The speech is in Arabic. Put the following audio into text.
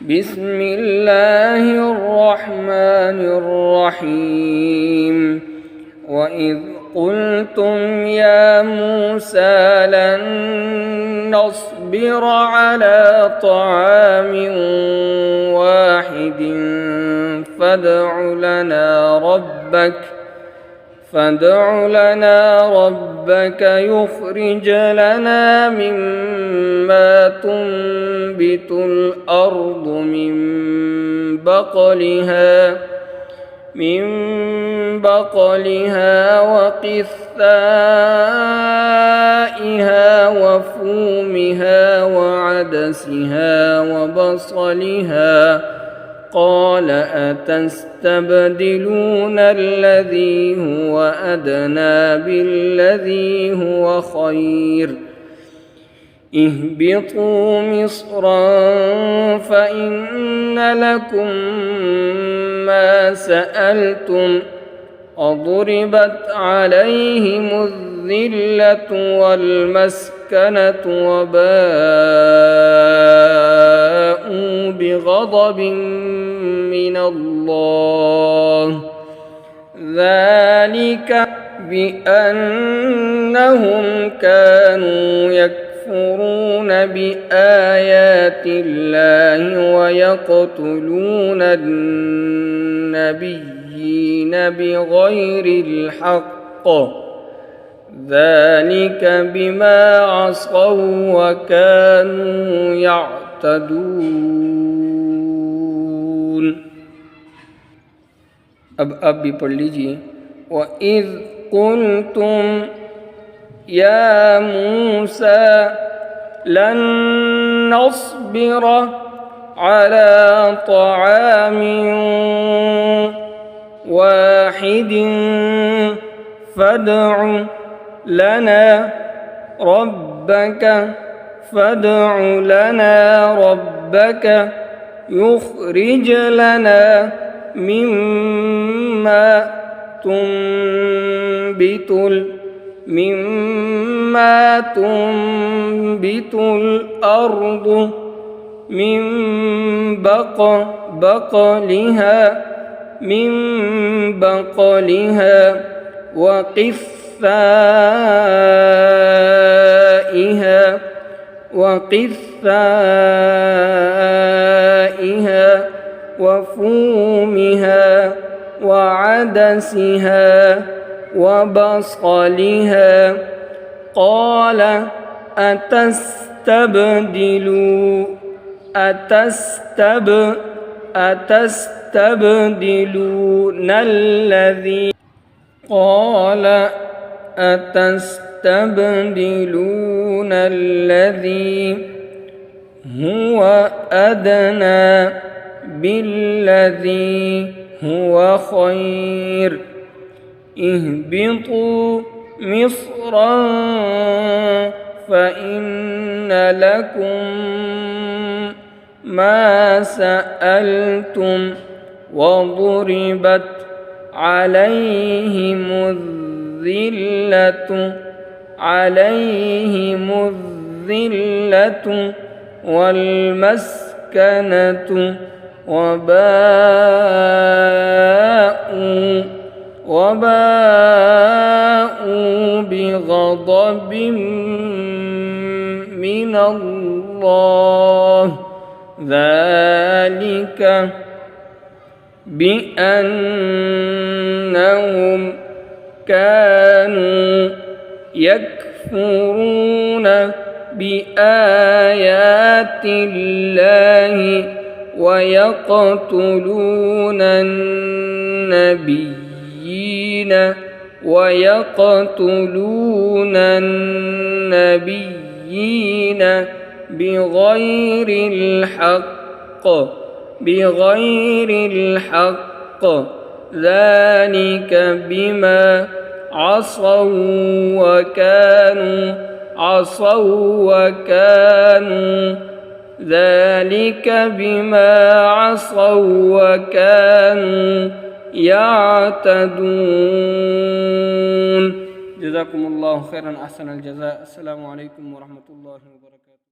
بسم الله الرحمن الرحيم وإذ قلتم يا موسى لن نصبر على طعام واحد فادع لنا ربك يخرج لنا مما تنبت الأرض من بقلها وقثائها وفومها وعدسها وبصلها قال أتستبدلون الذي هو أدنى بالذي هو خير اهبطوا مصرا فإن لكم ما سألتم وضربت عليهم الذلة والمسكنة وباءوا بغضب من الله ذلك بأنهم كانوا يكفرون بآيات الله ويقتلون النبيين بغير الحق ذلك بما عصوا وكانوا يعتدون। अब भी पढ़ लीजिए। وإذ قلتم يا موسى لن نصبر على طعام واحد فادع لنا ربك يخرج لنا مما تنبت الأرض من بقلها وقثائها وفومها وعدسها وبصلها قال أتستبدلون الذي هو أدنى بالذي هو خير اهبطوا مصرا فإن لكم ما سألتم وضربت عليهم الذلة والمسكنة وباءوا بغضب من الله ذلك بأنهم كانوا يكفرون بآيات الله ويقتلون النبيين بغير الحق ذلك بما عصوا وكانوا يعتدون। جزاكم الله خيرا أحسن الجزاء. السلام عليكم ورحمة الله وبركاته.